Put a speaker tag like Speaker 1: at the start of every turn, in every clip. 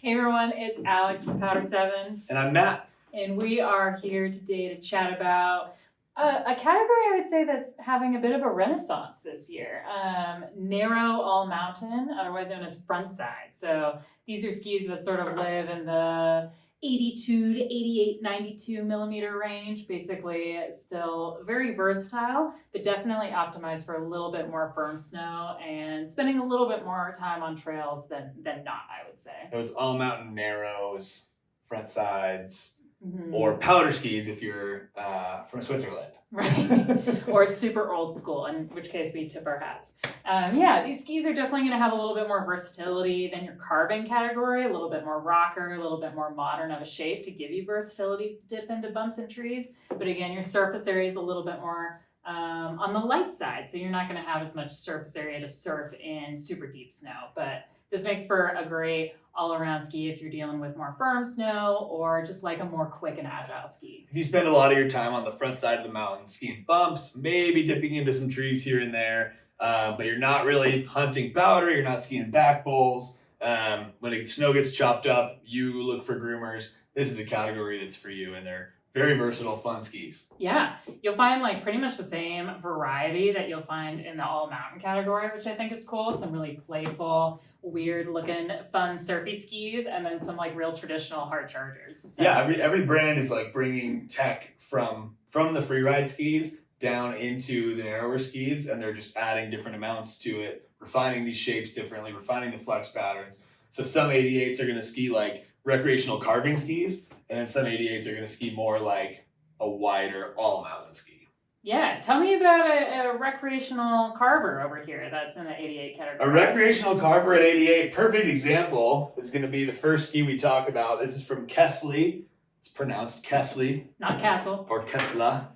Speaker 1: Hey everyone, it's Alex from Powder7.
Speaker 2: And I'm Matt.
Speaker 1: And we are here today to chat about a category I would say that's having a bit of a renaissance this year. Narrow all mountain, otherwise known as Frontside. So these are skis that sort of live in the 82 to 88, 92 millimeter range. Basically, still very versatile, but definitely optimized for a little bit more firm snow and spending a little bit more time on trails than not, I would say.
Speaker 2: Those all mountain narrows, front sides, or powder skis if you're from Switzerland.
Speaker 1: Right. Or super old school, in which case we tip our hats. Yeah, these skis are definitely going to have a little bit more versatility than your carbon category, a little bit more rocker, a little bit more modern of a shape to give you versatility to dip into bumps and trees. But again, your surface area is a little bit more on the light side, so you're not going to have as much surface area to surf in super deep snow. But this makes for a great all-around ski if you're dealing with more firm snow or just like a more quick and agile ski.
Speaker 2: If you spend a lot of your time on the front side of the mountain skiing bumps, maybe dipping into some trees here and there, but you're not really hunting powder, you're not skiing back bowls. When the snow gets chopped up, you look for groomers. This is a category that's for you, and they're very versatile, fun skis.
Speaker 1: Yeah, you'll find like pretty much the same variety that you'll find in the all mountain category, which I think is cool. Some really playful, weird looking, fun surfy skis, and then some like real traditional hard chargers. So.
Speaker 2: Yeah, every brand is like bringing tech from the freeride skis down into the narrower skis, and they're just adding different amounts to it, refining these shapes differently, refining the flex patterns. So some 88s are going to ski like recreational carving skis, and then some 88s are going to ski more like a wider all-mountain ski.
Speaker 1: Yeah, tell me about a recreational carver over here that's in the 88 category.
Speaker 2: A recreational carver at 88, perfect example, is going to be the first ski we talk about. This is from Kastle. It's pronounced Kastle.
Speaker 1: Not Kastle.
Speaker 2: Or Kastle.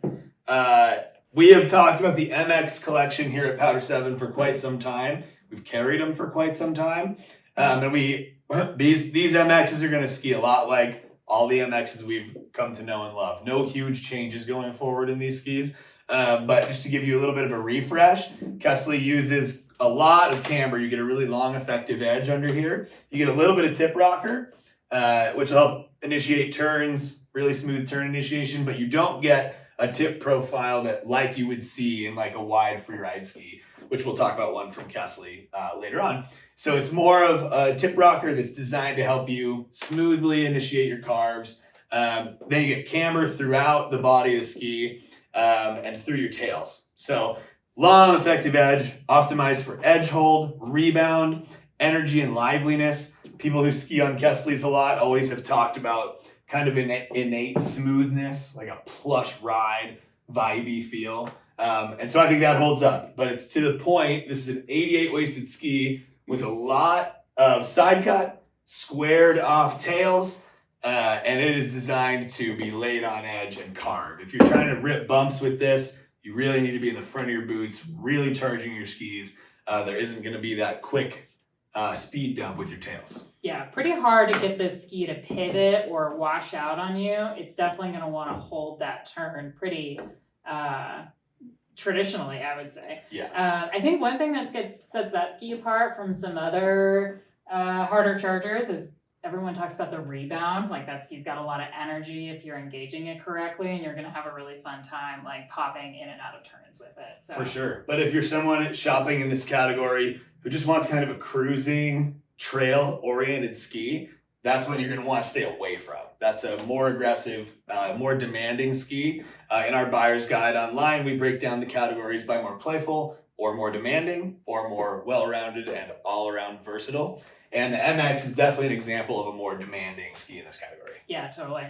Speaker 2: We have talked about the MX collection here at Powder7 for quite some time. We've carried them for quite some time. And these MXs are going to ski a lot like all the MXs we've come to know and love. No huge changes going forward in these skis. But just to give you a little bit of a refresh, Kastle uses a lot of camber. You get a really long effective edge under here. You get a little bit of tip rocker, which will help initiate turns, really smooth turn initiation, but you don't get a tip profile that like you would see in like a wide freeride ski, which we'll talk about one from Kastle later on. So it's more of a tip rocker that's designed to help you smoothly initiate your carves. Then you get camber throughout the body of the ski and through your tails. So long effective edge, optimized for edge hold, rebound, energy, and liveliness. People who ski on Kastles a lot always have talked about kind of an innate smoothness, like a plush ride, vibey feel. And so I think that holds up, but it's to the point. This is an 88 waisted ski with a lot of side cut, squared off tails, and it is designed to be laid on edge and carved. If you're trying to rip bumps with this, you really need to be in the front of your boots, really charging your skis. There isn't going to be that quick speed dump with your tails.
Speaker 1: Yeah, pretty hard to get this ski to pivot or wash out on you. It's definitely going to want to hold that turn pretty traditionally, I would say.
Speaker 2: Yeah.
Speaker 1: I think one thing that sets that ski apart from some other harder chargers is everyone talks about the rebound. Like that ski's got a lot of energy if you're engaging it correctly, and you're going to have a really fun time like popping in and out of turns with it. So.
Speaker 2: For sure. But if you're someone shopping in this category who just wants kind of a cruising, trail-oriented ski, that's what you're going to want to stay away from. That's a more aggressive, more demanding ski. In our buyer's guide online, we break down the categories by more playful or more demanding or more well-rounded and all-around versatile. And the MX is definitely an example of a more demanding ski in this category.
Speaker 1: Yeah, totally.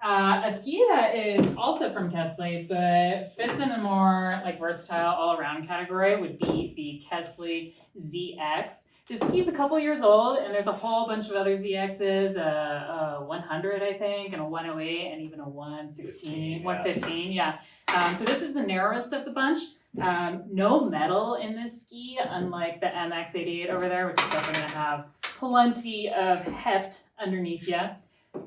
Speaker 1: A ski that is also from Kastle, but fits in a more like versatile all-around category would be the Kastle ZX. This ski's a couple years old, and there's a whole bunch of other ZXs, a 100, I think, and a 108, and even a 116, 115, yeah. So this is the narrowest of the bunch. No metal in this ski, unlike the MX88 over there, which is definitely going to have plenty of heft underneath you.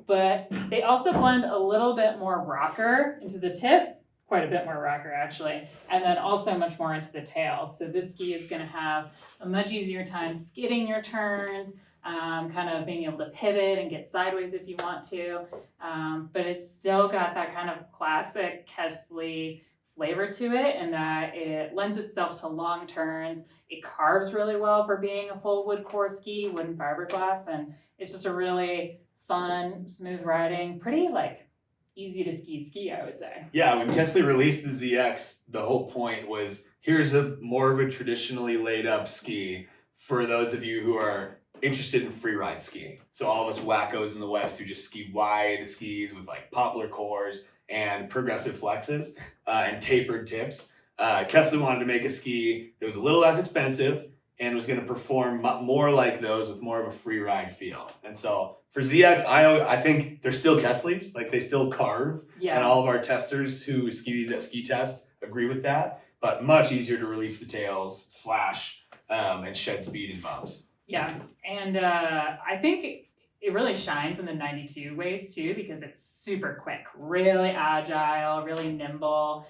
Speaker 1: But they also blend a little bit more rocker into the tip, quite a bit more rocker actually, and then also much more into the tail. So this ski is going to have a much easier time skidding your turns, kind of being able to pivot and get sideways if you want to. But it's still got that kind of classic Kastle flavor to it, and that it lends itself to long turns. It carves really well for being a full wood core ski, wooden fiberglass, and it's just a really fun, smooth riding, pretty like easy to ski, I would say.
Speaker 2: Yeah, when Kastle released the ZX, the whole point was here's a more of a traditionally laid up ski for those of you who are interested in freeride skiing. So all of us wackos in the West who just ski wide skis with like poplar cores and progressive flexes and tapered tips. Kastle wanted to make a ski that was a little less expensive and was going to perform more like those with more of a free ride feel. And so for ZX, I think they're still Kastle's, like they still carve.
Speaker 1: Yeah.
Speaker 2: And all of our testers who ski these at ski test agree with that, but much easier to release the tails, slash, and shed speed in bumps.
Speaker 1: Yeah, and I think it really shines in the 92 ways too, because it's super quick, really agile, really nimble.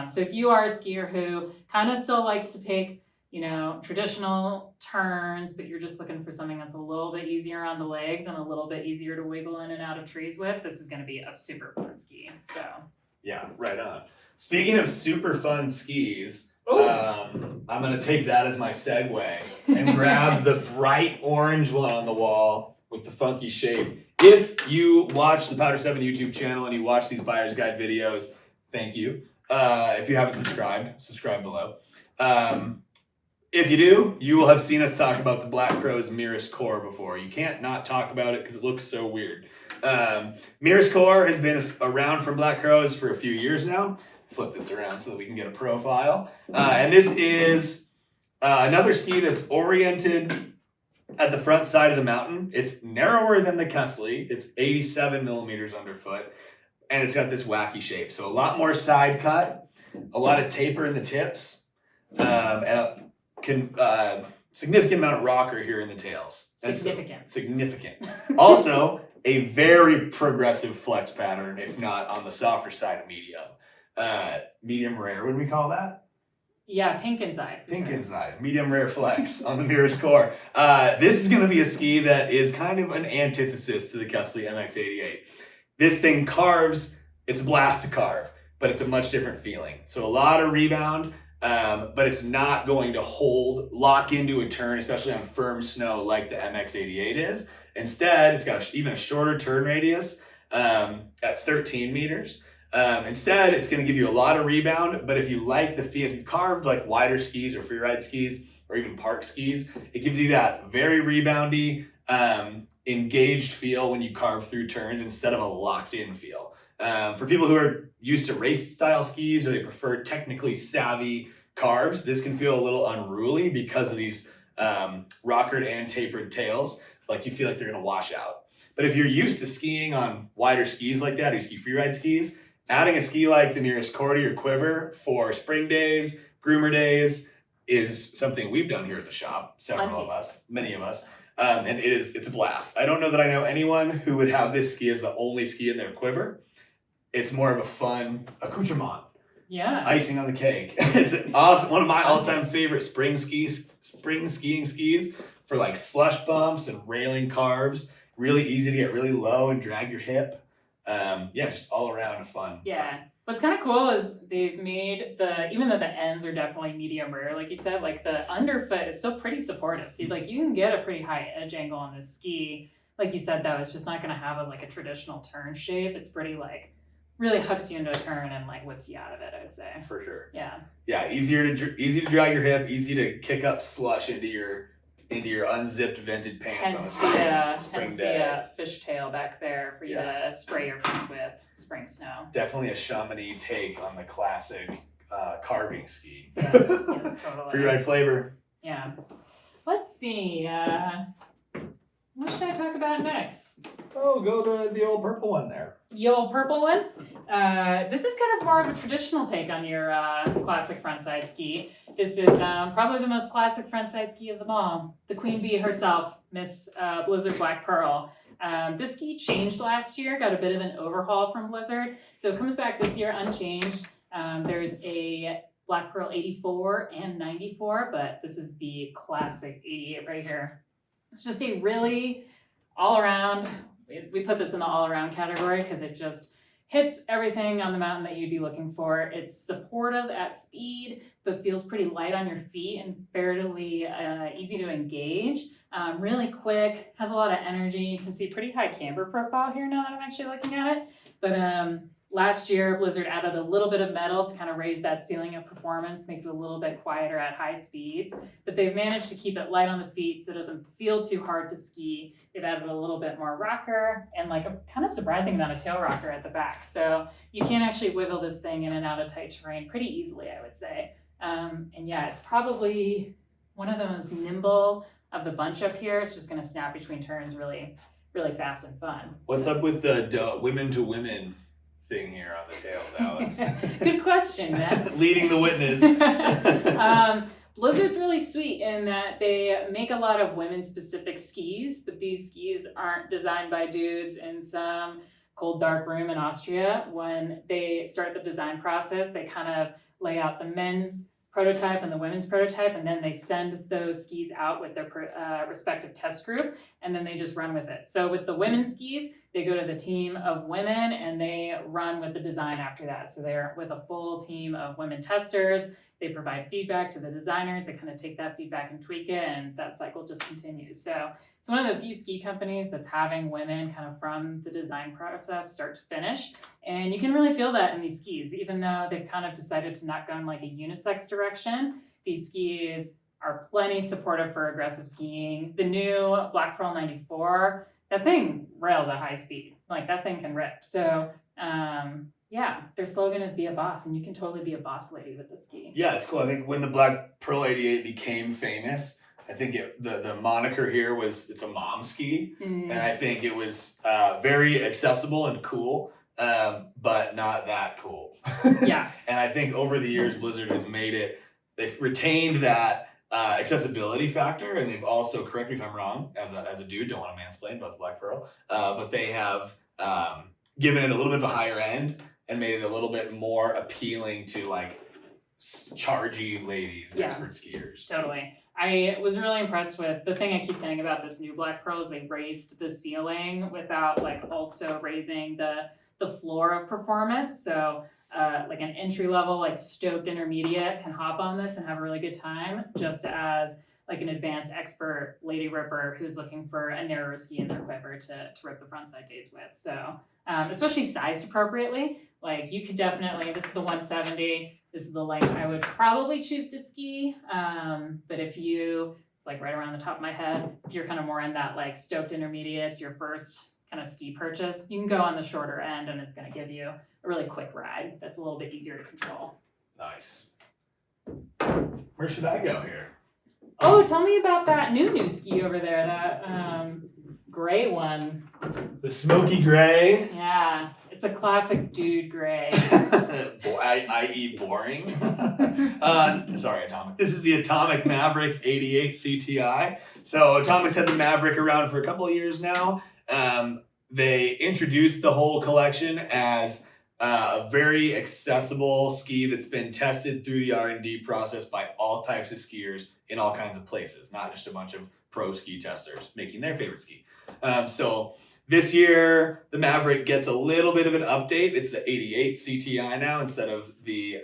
Speaker 1: So if you are a skier who kind of still likes to take, you know, traditional turns, but you're just looking for something that's a little bit easier on the legs and a little bit easier to wiggle in and out of trees with, this is going to be a super fun ski. So
Speaker 2: yeah, right on. Speaking of super fun skis, I'm going to take that as my segue and grab the bright orange one on the wall with the funky shape. If you watch the Powder7 YouTube channel and you watch these buyer's guide videos, thank you. If you haven't subscribed, subscribe below. If you do, you will have seen us talk about the Black Crow's Mirus core before. You can't not talk about it because it looks so weird. Mirus core has been around from Black Crow's for a few years now. Flip this around so that we can get a profile. And this is another ski that's oriented at the front side of the mountain. It's narrower than the Kastle. It's 87 millimeters underfoot. And it's got this wacky shape. So a lot more side cut, a lot of taper in the tips, and a significant amount of rocker here in the tails. Significant. Also, a very progressive flex pattern, if not on the softer side of medium. Medium rare, would we call that?
Speaker 1: Yeah, pink inside.
Speaker 2: Pink inside. Medium rare flex on the Mirus core. This is going to be a ski that is kind of an antithesis to the Kastle MX88. This thing carves, it's a blast to carve, but it's a much different feeling. So a lot of rebound, but it's not going to lock into a turn, especially on firm snow like the MX88 is. Instead, it's got even a shorter turn radius at 13 meters. Instead, it's going to give you a lot of rebound, but if you like the feel, if you carved like wider skis or freeride skis or even park skis, it gives you that very reboundy, engaged feel when you carve through turns instead of a locked-in feel. For people who are used to race-style skis or they prefer technically savvy carves, this can feel a little unruly because of these rockered and tapered tails. Like you feel like they're going to wash out. But if you're used to skiing on wider skis like that, or you ski freeride skis, adding a ski like the Mirus core to your quiver for spring days, groomer days, is something we've done here at the shop. Many of us. And it's a blast. I don't know that I know anyone who would have this ski as the only ski in their quiver. It's more of a fun accoutrement.
Speaker 1: Yeah.
Speaker 2: Icing on the cake. It's awesome. One of my all-time favorite spring skiing skis for like slush bumps and railing carves. Really easy to get really low and drag your hip. Just all around fun.
Speaker 1: Yeah. What's kind of cool is they've made even though the ends are definitely medium rare, like you said, like the underfoot is still pretty supportive. So like you can get a pretty high edge angle on this ski. Like you said, though, it's just not going to have a traditional turn shape. It's pretty really hooks you into a turn and whips you out of it, I would say.
Speaker 2: For sure.
Speaker 1: Yeah.
Speaker 2: Yeah, easy to drag your hip, easy to kick up slush into your unzipped vented pants on a spring day.
Speaker 1: The fishtail back there for you to spray your pants with spring snow.
Speaker 2: Definitely a Chamonix take on the classic carving ski.
Speaker 1: Yes, totally.
Speaker 2: Freeride flavor.
Speaker 1: Yeah. Let's see. What should I talk about next?
Speaker 2: Oh, go the old purple one there.
Speaker 1: The old purple one? This is kind of more of a traditional take on your classic frontside ski. This is probably the most classic frontside ski of them all. The queen bee herself, Miss Blizzard Black Pearl. This ski changed last year, got a bit of an overhaul from Blizzard. So it comes back this year unchanged. There's a Black Pearl 84 and 94, but this is the classic 88 right here. It's just a really all around, we put this in the all around category because it just hits everything on the mountain that you'd be looking for. It's supportive at speed, but feels pretty light on your feet and fairly easy to engage. Really quick, has a lot of energy. You can see pretty high camber profile here now that I'm actually looking at it. But last year, Blizzard added a little bit of metal to kind of raise that ceiling of performance, make it a little bit quieter at high speeds. But they've managed to keep it light on the feet so it doesn't feel too hard to ski. They've added a little bit more rocker and like a kind of surprising amount of tail rocker at the back. So you can actually wiggle this thing in and out of tight terrain pretty easily, I would say. And yeah, it's probably one of the most nimble of the bunch up here. It's just going to snap between turns really, really fast and fun.
Speaker 2: What's up with the women to women thing here on the tails, Alex?
Speaker 1: Good question, man.
Speaker 2: Leading the witness.
Speaker 1: Blizzard's really sweet in that they make a lot of women-specific skis, but these skis aren't designed by dudes in some cold, dark room in Austria. When they start the design process, they kind of lay out the men's prototype and the women's prototype, and then they send those skis out with their respective test group, and then they just run with it. So with the women's skis, they go to the team of women and they run with the design after that. So they're with a full team of women testers. They provide feedback to the designers. They kind of take that feedback and tweak it, and that cycle just continues. So it's one of the few ski companies that's having women kind of from the design process start to finish. And you can really feel that in these skis, even though they've kind of decided to not go in like a unisex direction. These skis are plenty supportive for aggressive skiing. The new Black Pearl 94, that thing rails at high speed. Like that thing can rip. So yeah, their slogan is be a boss, and you can totally be a boss lady with this ski.
Speaker 2: Yeah, it's cool. I think when the Black Pearl 88 became famous, I think the moniker here was it's a mom ski. And I think it was very accessible and cool, but not that cool.
Speaker 1: Yeah.
Speaker 2: And I think over the years, Blizzard has they've retained that accessibility factor, and they've also, correct me if I'm wrong, as a dude, don't want to mansplain about the Black Pearl, but they have given it a little bit of a higher end and made it a little bit more appealing to like chargy ladies, expert skiers.
Speaker 1: Totally. I was really impressed with the thing I keep saying about this new Black Pearl is they raised the ceiling without like also raising the floor of performance. So like an entry level, like stoked intermediate can hop on this and have a really good time, just as like an advanced expert lady ripper who's looking for a narrower ski in their quiver to rip the frontside days with. So especially sized appropriately, like you could definitely, this is the 170, this is the length I would probably choose to ski. But if it's like right around the top of my head, if you're kind of more in that like stoked intermediates, your first kind of ski purchase, you can go on the shorter end and it's going to give you a really quick ride that's a little bit easier to control.
Speaker 2: Nice. Where should I go here?
Speaker 1: Oh, tell me about that new ski over there, that gray one.
Speaker 2: The smoky gray.
Speaker 1: Yeah, it's a classic dude gray.
Speaker 2: I.e. boring. Sorry, Atomic. This is the Atomic Maverick 88 CTI. So Atomic's had the Maverick around for a couple of years now. They introduced the whole collection as a very accessible ski that's been tested through the R&D process by all types of skiers in all kinds of places, not just a bunch of pro ski testers making their favorite ski. So this year, the Maverick gets a little bit of an update. It's the 88 CTI now instead of the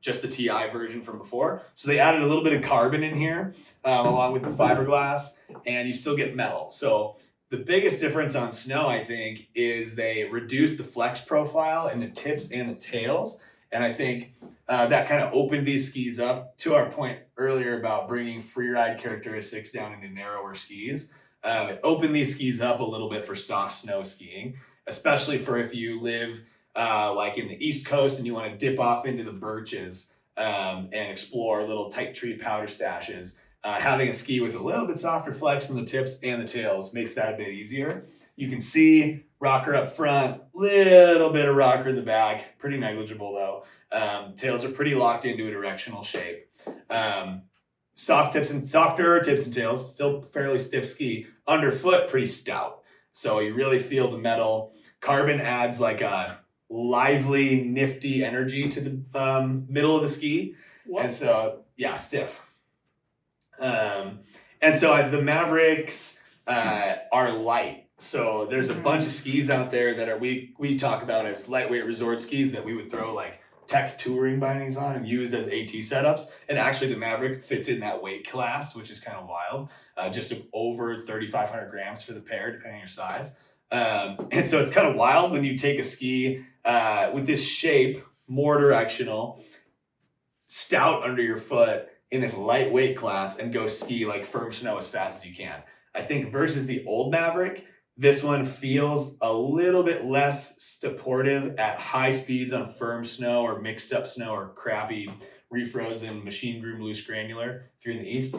Speaker 2: just the TI version from before. So they added a little bit of carbon in here along with the fiberglass, and you still get metal. So the biggest difference on snow, I think, is they reduced the flex profile in the tips and the tails. And I think that kind of opened these skis up to our point earlier about bringing freeride characteristics down into narrower skis. It opened these skis up a little bit for soft snow skiing, especially for if you live like in the East Coast and you want to dip off into the birches and explore little tight tree powder stashes. Having a ski with a little bit softer flex in the tips and the tails makes that a bit easier. You can see rocker up front, little bit of rocker in the back, pretty negligible though. Tails are pretty locked into a directional shape. Softer tips and tails, still fairly stiff ski. Underfoot, pretty stout. So you really feel the metal. Carbon adds like a lively, nifty energy to the middle of the ski. What? And so, yeah, stiff. And so the Mavericks are light. So there's a bunch of skis out there that are we talk about as lightweight resort skis that we would throw like tech touring bindings on and use as AT setups. And actually the Maverick fits in that weight class, which is kind of wild. Just over 3,500 grams for the pair, depending on your size. And so it's kind of wild when you take a ski with this shape, more directional, stout under your foot in this lightweight class and go ski like firm snow as fast as you can. I think versus the old Maverick, this one feels a little bit less supportive at high speeds on firm snow or mixed up snow or crappy refrozen machine groom loose granular if you're in the east.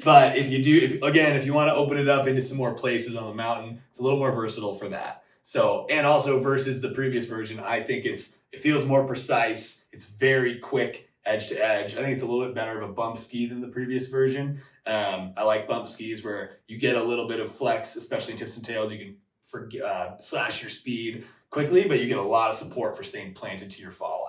Speaker 2: But if you want to open it up into some more places on the mountain, it's a little more versatile for that. So, and also versus the previous version, I think it feels more precise. It's very quick edge to edge. I think it's a little bit better of a bump ski than the previous version. I like bump skis where you get a little bit of flex, especially in tips and tails. You can slash your speed quickly, but you get a lot of support for staying planted to your fall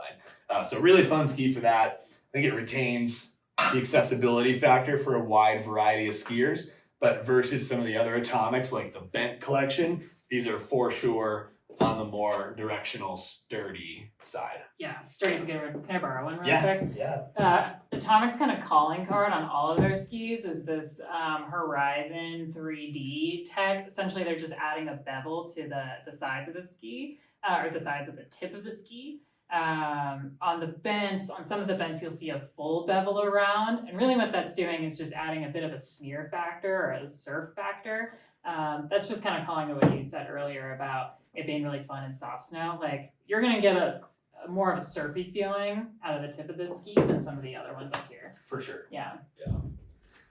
Speaker 2: line. So really fun ski for that. I think it retains the accessibility factor for a wide variety of skiers, but versus some of the other atomics like the Bent collection, these are for sure on the more directional, sturdy side.
Speaker 1: Yeah, sturdy's a good word. Can I borrow one real quick?
Speaker 2: Yeah.
Speaker 1: Atomic's kind of calling card on all of their skis is this Horizon 3D tech. Essentially, they're just adding a bevel to the sides of the ski, or the sides of the tip of the ski. On some of the bends, you'll see a full bevel around. And really what that's doing is just adding a bit of a smear factor or a surf factor. That's just kind of calling to what you said earlier about it being really fun in soft snow. Like, you're going to get a more of a surfy feeling out of the tip of this ski than some of the other ones up here.
Speaker 2: For sure.
Speaker 1: Yeah.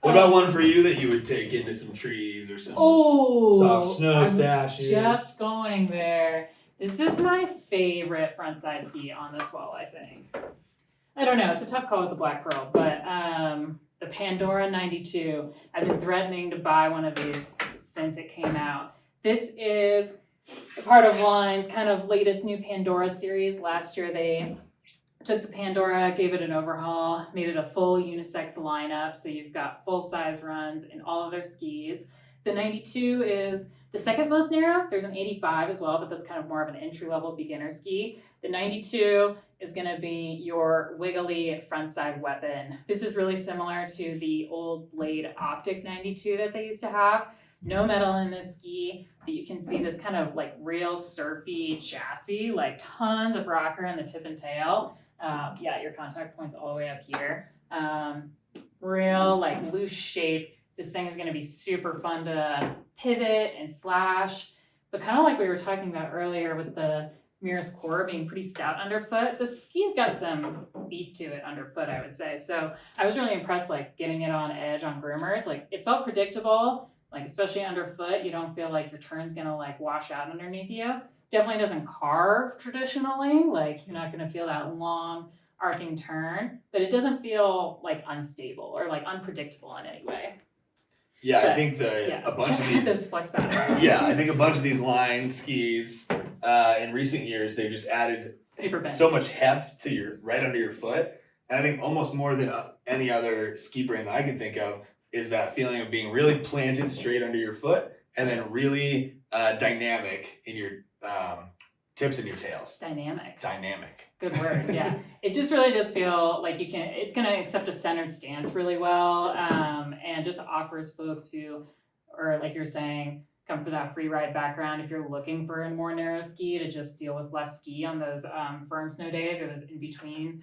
Speaker 2: What about one for you that you would take into some trees or some soft snow stashes?
Speaker 1: Just going there. This is my favorite frontside ski on this wall, I think. I don't know. It's a tough call with the Black Pearl, but the Pandora 92. I've been threatening to buy one of these since it came out. This is a part of Line's kind of latest new Pandora series. Last year they took the Pandora, gave it an overhaul, made it a full unisex lineup. So you've got full size runs in all of their skis. The 92 is the second most narrow. There's an 85 as well, but that's kind of more of an entry-level beginner ski. The 92 is going to be your wiggly frontside weapon. This is really similar to the old Blade Optic 92 that they used to have. No metal in this ski, but you can see this kind of like real surfy chassis, like tons of rocker in the tip and tail. Your contact point's all the way up here. Real like loose shape. This thing is going to be super fun to pivot and slash, but kind of like we were talking about earlier with the Mirus core being pretty stout underfoot, the ski's got some beef to it underfoot, I would say. So I was really impressed, like getting it on edge on groomers. Like it felt predictable, like especially underfoot. You don't feel like your turn's gonna like wash out underneath you. Definitely doesn't carve traditionally. Like you're not gonna feel that long arcing turn, but it doesn't feel like unstable or like unpredictable in any way.
Speaker 2: Yeah, I think a bunch of these
Speaker 1: this flex pattern.
Speaker 2: Yeah, I think a bunch of these line skis in recent years they've just added so much heft to right under your foot, and I think almost more than any other ski brand that I can think of is that feeling of being really planted straight under your foot and then really dynamic in your tips and your tails. Dynamic.
Speaker 1: Good word. Yeah, it just really does feel like it's going to accept a centered stance really well, and just offers folks who, or like you're saying, come for that free ride background. If you're looking for a more narrow ski to just deal with less ski on those firm snow days or those in between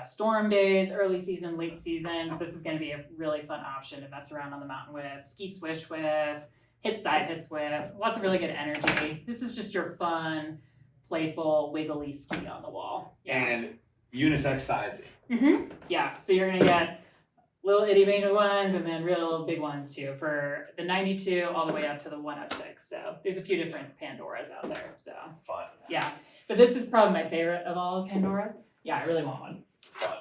Speaker 1: storm days, early season, late season, this is going to be a really fun option to mess around on the mountain with, ski swish with, hit side hits with, lots of really good energy. This is just your fun, playful, wiggly ski on the wall. Yeah.
Speaker 2: And unisex sizing.
Speaker 1: Mm-hmm. Yeah, so you're gonna get little itty bitty ones and then real big ones too for the 92 all the way up to the 106. So there's a few different Pandoras out there. So
Speaker 2: fun.
Speaker 1: Yeah, but this is probably my favorite of all of Pandoras. Yeah, I really want one.
Speaker 2: Fun.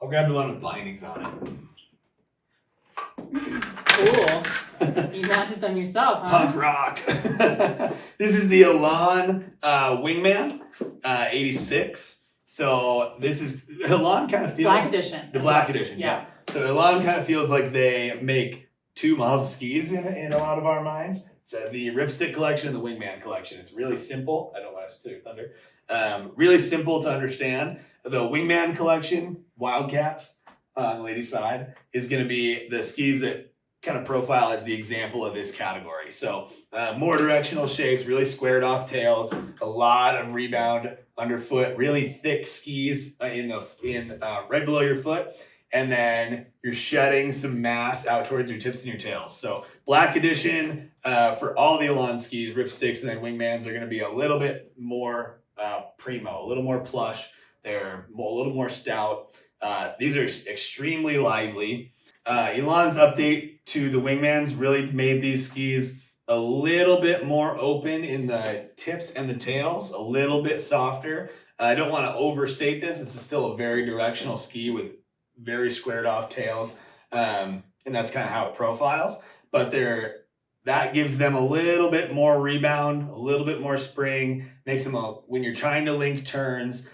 Speaker 2: I'll grab the one with bindings on it.
Speaker 1: Cool. You mounted them yourself, huh?
Speaker 2: Punk rock. This is the Elan Wingman 86. So this is Elan kind of feels
Speaker 1: Black Edition.
Speaker 2: the Black Edition. Yeah. So Elan kind of feels like they make two models of skis in a lot of our minds. It's the Ripstick collection and the Wingman collection. It's really simple. I don't want to steal your thunder. Really simple to understand. The Wingman collection, Wildcats on the ladies' side, is going to be the skis that kind of profile as the example of this category. So more directional shapes, really squared off tails, a lot of rebound underfoot, really thick skis right below your foot. And then you're shedding some mass out towards your tips and your tails. So Black Edition for all the Elan skis, Ripsticks, and then Wingmans are going to be a little bit more primo, a little more plush. They're a little more stout. These are extremely lively. Elan's update to the Wingmans really made these skis a little bit more open in the tips and the tails, a little bit softer. I don't want to overstate this. This is still a very directional ski with very squared off tails, and that's kind of how it profiles. But that gives them a little bit more rebound, a little bit more spring, makes them when you're trying to link turns,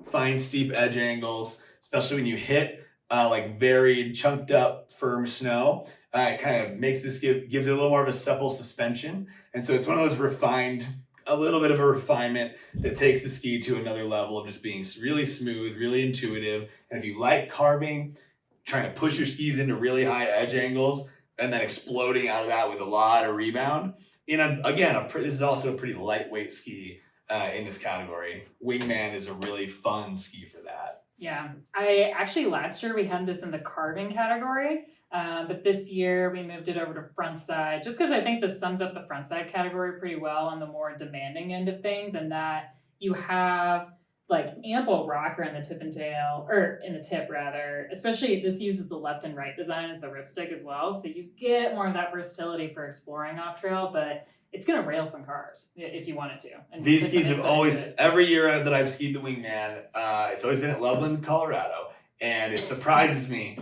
Speaker 2: find steep edge angles, especially when you hit like very chunked up firm snow. It kind of makes this gives it a little more of a supple suspension, and so it's one of those a little bit of a refinement that takes the ski to another level of just being really smooth, really intuitive. And if you like carving, trying to push your skis into really high edge angles and then exploding out of that with a lot of rebound, this is also a pretty lightweight ski in this category. Wingman is a really fun ski for that.
Speaker 1: Yeah, last year we had this in the carving category, but this year we moved it over to Frontside, just because I think this sums up the Frontside category pretty well on the more demanding end of things, and that you have like ample rocker in the tip and tail, or in the tip rather, especially this uses the left and right design as the Ripstick as well, so you get more of that versatility for exploring off trail, but it's going to rail some cars if you wanted to. And
Speaker 2: these skis have always, every year that I've skied the Wingman, it's always been at Loveland, Colorado. And it surprises me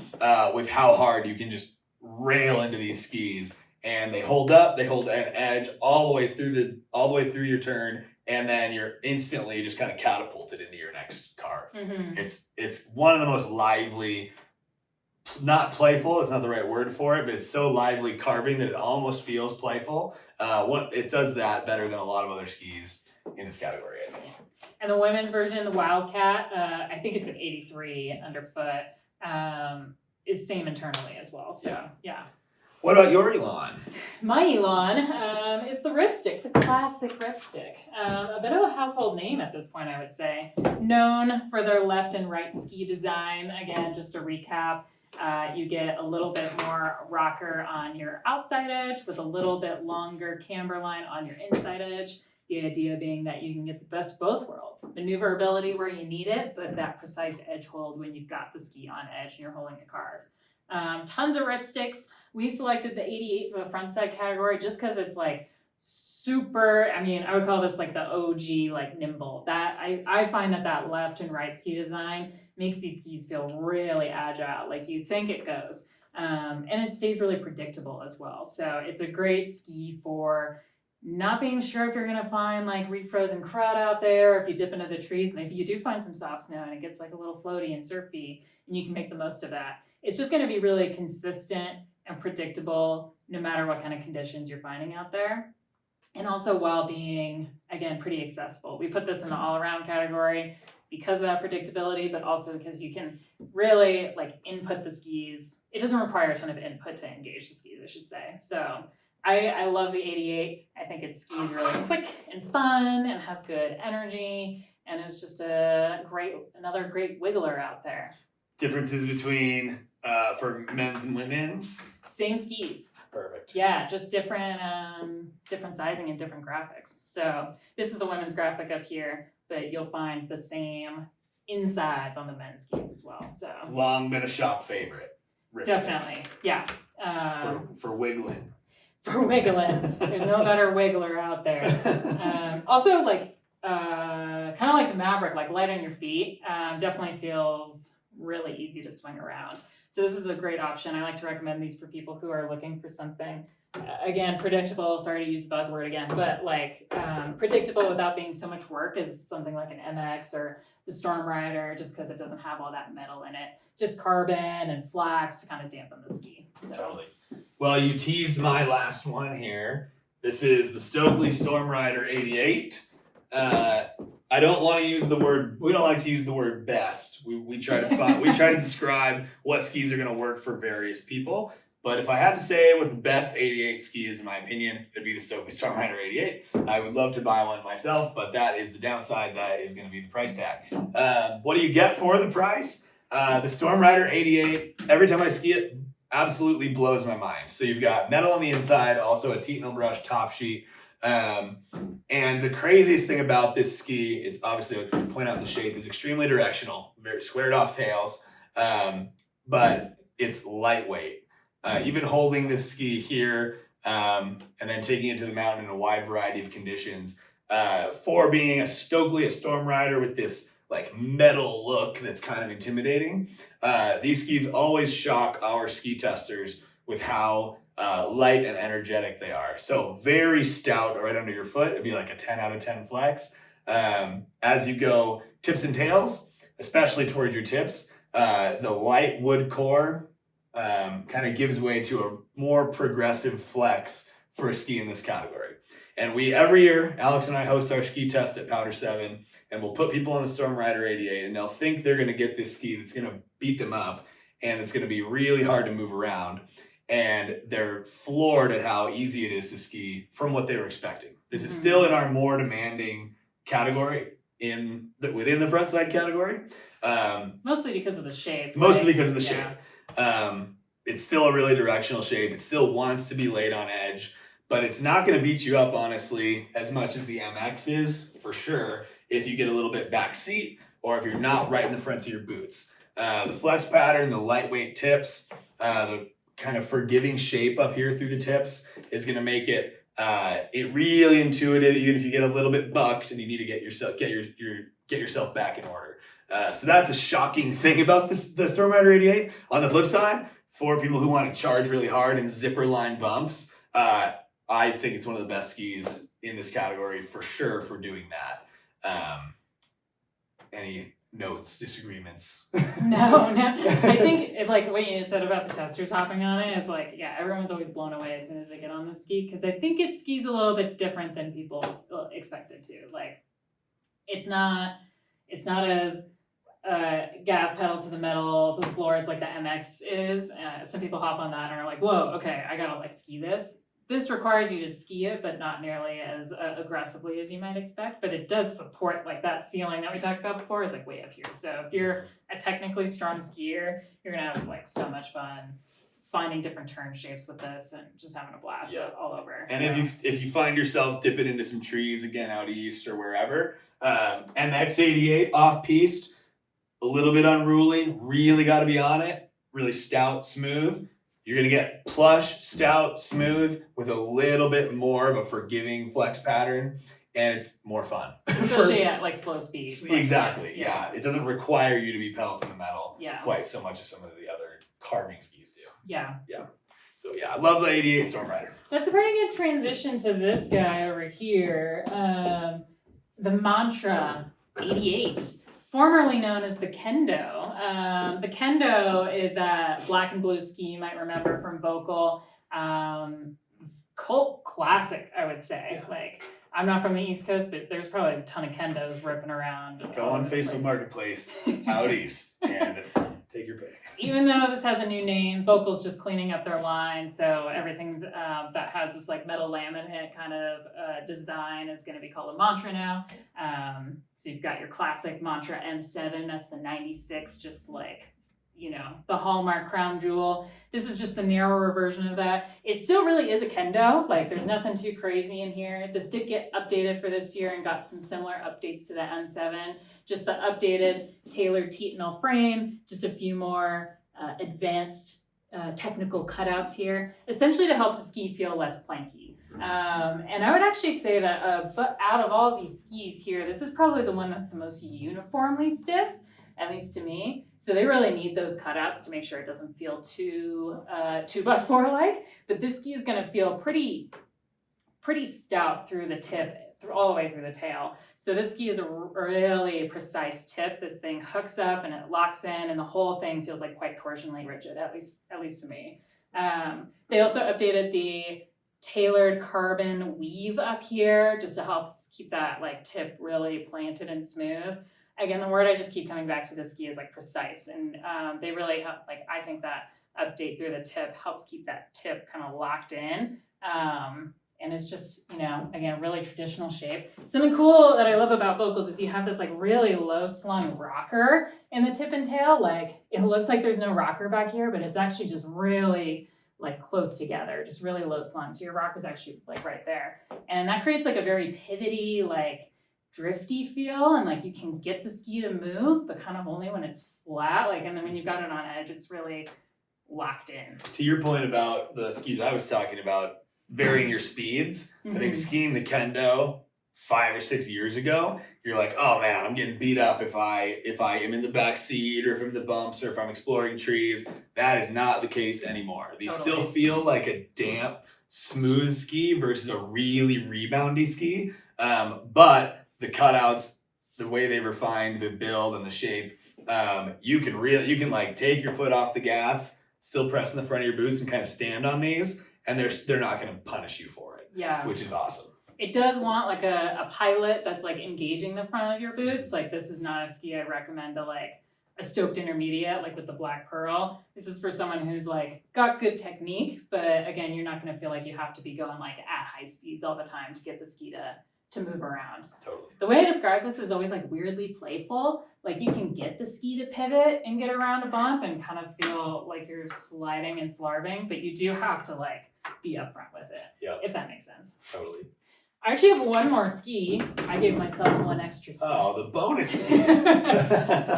Speaker 2: with how hard you can just rail into these skis. And they hold up, they hold an edge all the way through your turn. And then you're instantly just kind of catapulted into your next carve. Mm-hmm. It's one of the most lively, not playful, it's not the right word for it, but it's so lively carving that it almost feels playful. It does that better than a lot of other skis in this category, I think.
Speaker 1: And the women's version, the Wildcat, I think it's an 83 underfoot, is same internally as well. So, yeah.
Speaker 2: What about your Elan?
Speaker 1: My Elan is the Ripstick, the classic Ripstick. A bit of a household name at this point, I would say. Known for their left and right ski design. Again, just to recap, you get a little bit more rocker on your outside edge with a little bit longer camber line on your inside edge. The idea being that you can get the best of both worlds. Maneuverability where you need it, but that precise edge hold when you've got the ski on edge and you're holding a carve. Tons of Ripsticks. We selected the 88 for the Frontside category just because it's like super, I would call this like the OG, like nimble. That I find that left and right ski design makes these skis feel really agile, like you think it goes. And it stays really predictable as well. So it's a great ski for not being sure if you're going to find like refrozen crud out there. If you dip into the trees, maybe you do find some soft snow and it gets like a little floaty and surfy and you can make the most of that. It's just going to be really consistent and predictable no matter what kind of conditions you're finding out there. And also while being, again, pretty accessible. We put this in the all-around category because of that predictability, but also because you can really like input the skis. It doesn't require a ton of input to engage the skis, I should say. So I love the 88. I think it skis really quick and fun and has good energy and is just another great wiggler out there.
Speaker 2: Differences between for men's and women's?
Speaker 1: Same skis.
Speaker 2: Perfect.
Speaker 1: Yeah, just different sizing and different graphics. So this is the women's graphic up here, but you'll find the same insides on the men's skis as well. So
Speaker 2: long been a shop favorite.
Speaker 1: Definitely, yeah.
Speaker 2: For wiggling.
Speaker 1: For wiggling, there's no better wiggler out there. Also, like kind of like the Maverick, like light on your feet. Definitely feels really easy to swing around. So this is a great option. I like to recommend these for people who are looking for something again, predictable, sorry to use the buzzword again, but like predictable without being so much work as something like an MX or the Stormrider, just because it doesn't have all that metal in it. Just carbon and flax to kind of dampen the ski. So.
Speaker 2: Totally. Well, you teased my last one here. This is the Stockli Stormrider 88. I don't want to use the word, we don't like to use the word best. We try to describe what skis are going to work for various people. But if I had to say what the best 88 ski is, in my opinion, it'd be the Stockli Stormrider 88. I would love to buy one myself, but that is the downside. That is going to be the price tag. What do you get for the price? The Stormrider 88, every time I ski it, absolutely blows my mind. So you've got metal on the inside, also a Titanal brush top sheet. And the craziest thing about this ski, it's obviously, I point out the shape, is extremely directional, very squared off tails, but it's lightweight. Even holding this ski here and then taking it to the mountain in a wide variety of conditions, for being a Stockli, a Stormrider with this like metal look that's kind of intimidating. These skis always shock our ski testers with how light and energetic they are. So very stout right under your foot. It'd be like a 10 out of 10 flex. As you go tips and tails, especially towards your tips, the light wood core kind of gives way to a more progressive flex for a ski in this category. And every year, Alex and I host our ski test at Powder7, and we'll put people on the Stormrider 88, and they'll think they're going to get this ski that's going to beat them up, and it's going to be really hard to move around. And they're floored at how easy it is to ski from what they were expecting. This is still in our more demanding category within the frontside category.
Speaker 1: Mostly because of the shape.
Speaker 2: Mostly because of the shape. It's still a really directional shape. It still wants to be laid on edge, but it's not going to beat you up, honestly, as much as the MX is, for sure, if you get a little bit back seat or if you're not right in the fronts of your boots. The flex pattern, the lightweight tips, the kind of forgiving shape up here through the tips is going to make it really intuitive, even if you get a little bit bucked and you need to get yourself back in order. So that's a shocking thing about the Stormrider 88. On the flip side, for people who want to charge really hard and zipper line bumps, I think it's one of the best skis in this category for sure for doing that. Any notes, disagreements?
Speaker 1: No. I think like what you said about the testers hopping on it is like, yeah, everyone's always blown away as soon as they get on the ski, because I think it skis a little bit different than people expect it to. Like, it's not as gas pedal to the metal to the floor as like the MX is. Some people hop on that and are like, whoa, okay, I gotta like ski this. This requires you to ski it, but not nearly as aggressively as you might expect. But it does support like that ceiling that we talked about before is like way up here. So if you're a technically strong skier, you're gonna have like so much fun finding different turn shapes with this and just having a blast all over.
Speaker 2: And so, if you find yourself dipping into some trees again out east or wherever, MX88 off piste, a little bit unruly, really got to be on it, really stout, smooth. You're going to get plush, stout, smooth with a little bit more of a forgiving flex pattern, and it's more fun.
Speaker 1: Especially at like slow speeds.
Speaker 2: Exactly, yeah. It doesn't require you to be pedal to the metal quite so much as some of the other carving skis do.
Speaker 1: Yeah.
Speaker 2: So yeah, I love the 88 Stormrider. That's
Speaker 1: a pretty good transition to this guy over here. The Mantra 88. Formerly known as the Kendo. The Kendo is that black and blue ski you might remember from Volkl. Cult classic, I would say. Yeah. Like, I'm not from the East Coast, but there's probably a ton of Kendos ripping around.
Speaker 2: Go on Facebook Marketplace out east and take your pick.
Speaker 1: Even though this has a new name, Volkl's just cleaning up their line, so everything's that has this like metal laminate kind of design is going to be called a Mantra now. So you've got your classic Mantra M7, that's the 96, just like, you know, the hallmark crown jewel. This is just the narrower version of that. It still really is a Kendo, like there's nothing too crazy in here. This did get updated for this year and got some similar updates to the M7. Just the updated tailored Titanal frame, just a few more advanced technical cutouts here, essentially to help the ski feel less planky. And I would actually say that but out of all these skis here, this is probably the one that's the most uniformly stiff, at least to me. So they really need those cutouts to make sure it doesn't feel too 2x4 like. But this ski is going to feel pretty stout through the tip, all the way through the tail. So this ski is a really precise tip. This thing hooks up and it locks in, and the whole thing feels like quite torsionally rigid, at least to me. They also updated the tailored carbon weave up here just to help keep that like tip really planted and smooth. Again, the word I just keep coming back to this ski is like precise, and they really help. Like I think that update through the tip helps keep that tip kind of locked in. And it's just, again, really traditional shape. Something cool that I love about Volkls is you have this like really low slung rocker in the tip and tail. Like it looks like there's no rocker back here, but it's actually just really like close together, just really low slung. So your rocker's actually like right there. And that creates like a very pivoty, like drifty feel. And like you can get the ski to move, but kind of only when it's flat. Like, and then when you've got it on edge, it's really locked in.
Speaker 2: To your point about the skis I was talking about, varying your speeds. I think skiing the kendo 5 or 6 years ago, you're like, oh man, I'm getting beat up if I am in the back seat or if I'm in the bumps or if I'm exploring trees. That is not the case anymore. These still feel like a damp, smooth ski versus a really reboundy ski. But the cutouts, the way they refined the build and the shape, you can like take your foot off the gas, still press in the front of your boots and kind of stand on these. And they're not going to punish you for it, which is awesome.
Speaker 1: It does want like a pilot that's like engaging the front of your boots. Like this is not a ski I'd recommend to like a stoked intermediate, like with the Black Pearl. This is for someone who's like got good technique, but again, you're not going to feel like you have to be going like at high speeds all the time to get the ski to move around.
Speaker 2: Totally.
Speaker 1: The way I describe this is always like weirdly playful. Like you can get the ski to pivot and get around a bump and kind of feel like you're sliding and slarving, but you do have to like be upfront with it, if that makes sense.
Speaker 2: Totally.
Speaker 1: I actually have one more ski. I gave myself one extra ski.
Speaker 2: Oh, the bonus ski.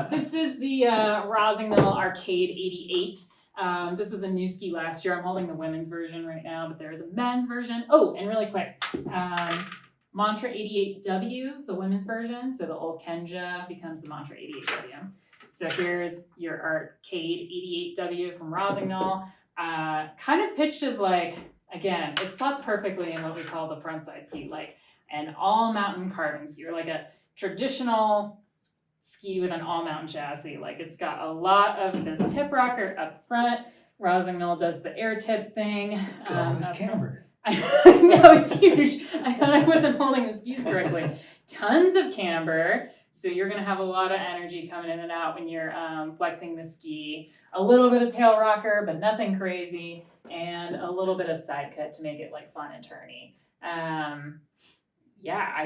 Speaker 1: This is the Rossignol Arcade 88. This was a new ski last year. I'm holding the women's version right now, but there is a men's version. Oh, and really quick, Mantra 88W is the women's version. So the old Kenja becomes the Mantra 88W. So here's your Arcade 88W from Rossignol. Kind of pitched as like, again, it slots perfectly in what we call the frontside ski, like an all mountain carbon ski, or like a traditional ski with an all mountain chassis. Like it's got a lot of this tip rocker up front. Rossignol does the air tip thing.
Speaker 2: This camber.
Speaker 1: I know, it's huge. I thought I wasn't holding the skis correctly. Tons of camber. So you're going to have a lot of energy coming in and out when you're flexing the ski. A little bit of tail rocker, but nothing crazy. And a little bit of side cut to make it like fun and turny. I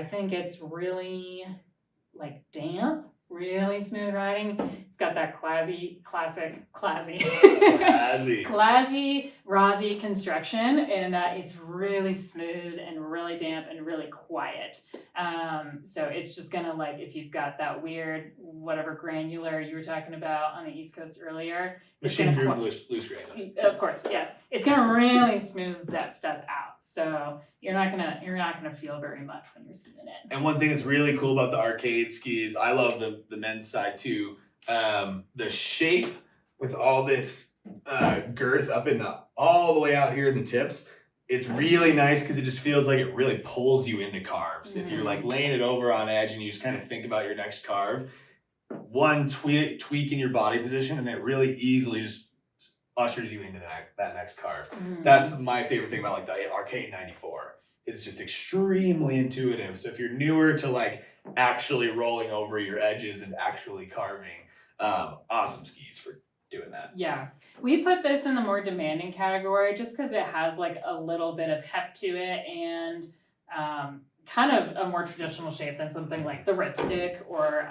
Speaker 1: think it's really like damp, really smooth riding. It's got that classy Rossi construction, and it's really smooth and really damp and really quiet. So it's just gonna like, if you've got that weird, whatever granular you were talking about on the East Coast earlier.
Speaker 2: Machine groove loose granular.
Speaker 1: Of course, yes. It's gonna really smooth that stuff out. So you're not gonna feel very much when you're skiing it.
Speaker 2: And one thing that's really cool about the arcade skis, I love the men's side too. The shape with all this girth up all the way out here in the tips. It's really nice because it just feels like it really pulls you into carves. If you're like laying it over on edge and you just kind of think about your next carve, one tweak in your body position and it really easily just ushers you into that next carve. That's my favorite thing about like the Arcade 94. It's just extremely intuitive. So if you're newer to like actually rolling over your edges and actually carving, awesome skis for doing that.
Speaker 1: Yeah. We put this in the more demanding category just because it has like a little bit of heft to it and kind of a more traditional shape than something like the Ripstick or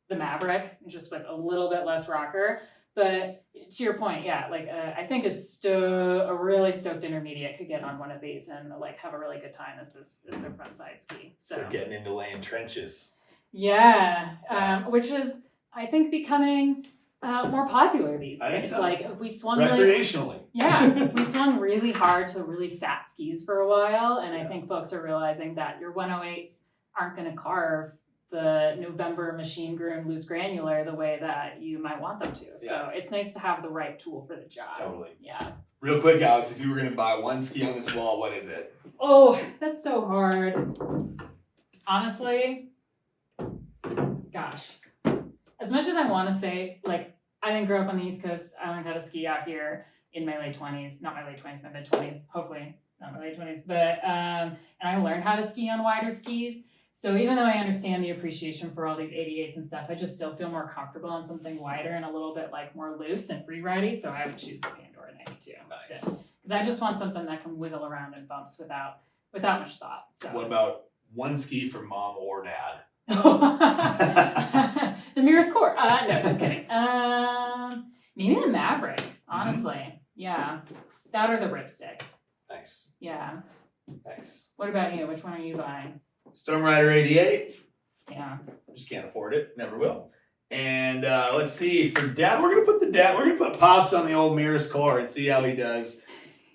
Speaker 1: the Maverick, just with a little bit less rocker. But to your point, I think a really stoked intermediate could get on one of these and like have a really good time as their frontside ski. So
Speaker 2: they're getting into laying trenches.
Speaker 1: Yeah, which is I think becoming more popular these days.
Speaker 2: I think so.
Speaker 1: Like we swung
Speaker 2: recreationally.
Speaker 1: We swung really hard to really fat skis for a while, and I think folks are realizing that your 108s aren't going to carve the November machine groom loose granular the way that you might want them to. So it's nice to have the right tool for the job.
Speaker 2: Totally.
Speaker 1: Yeah.
Speaker 2: Real quick, Alex, if you were going to buy one ski on this wall, what is it?
Speaker 1: Oh, that's so hard. Honestly, gosh. As much as I want to say, like, I didn't grow up on the East Coast. I learned how to ski out here in my late 20s. Not my late 20s, my mid 20s. Hopefully not my late 20s. But, and I learned how to ski on wider skis. So even though I understand the appreciation for all these 88s and stuff, I just still feel more comfortable on something wider and a little bit like more loose and free-ridey. So I would choose the Pandora 92.
Speaker 2: Nice.
Speaker 1: Because I just want something that can wiggle around in bumps without much thought. So
Speaker 2: What about one ski for mom or dad?
Speaker 1: The Mirus core. No, just kidding. Maybe the Maverick, honestly. Yeah. That or the Ripstick.
Speaker 2: Nice.
Speaker 1: Yeah.
Speaker 2: Nice.
Speaker 1: What about you? Which one are you buying?
Speaker 2: Stormrider 88.
Speaker 1: Yeah.
Speaker 2: Just can't afford it. Never will. And let's see. For dad, we're gonna put Pops on the old Mirus core and see how he does.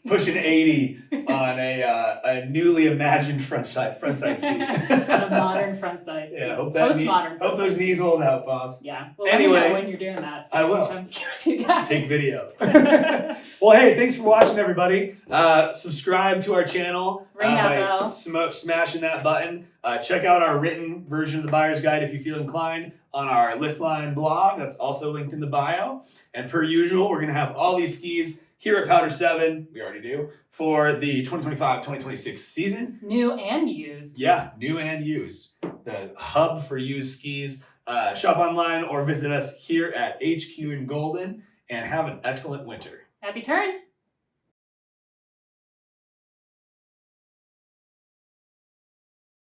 Speaker 2: Pushing 80 on a newly imagined frontside ski.
Speaker 1: A modern frontside ski.
Speaker 2: Yeah, hope those knees hold out, Pops.
Speaker 1: Yeah. Well,
Speaker 2: anyway,
Speaker 1: let me know when you're doing that. So
Speaker 2: I will.
Speaker 1: Come ski with you guys.
Speaker 2: Take video. Well, hey, thanks for watching, everybody. Subscribe to our channel.
Speaker 1: Ring that bell.
Speaker 2: Smashing that button. Check out our written version of the buyer's guide if you feel inclined on our Liftline blog. That's also linked in the bio. And per usual, we're going to have all these skis here at Powder7, we already do, for the 2025-2026 season.
Speaker 1: New and used.
Speaker 2: Yeah, new and used. The hub for used skis. Shop online or visit us here at HQ in Golden, and have an excellent winter.
Speaker 1: Happy turns.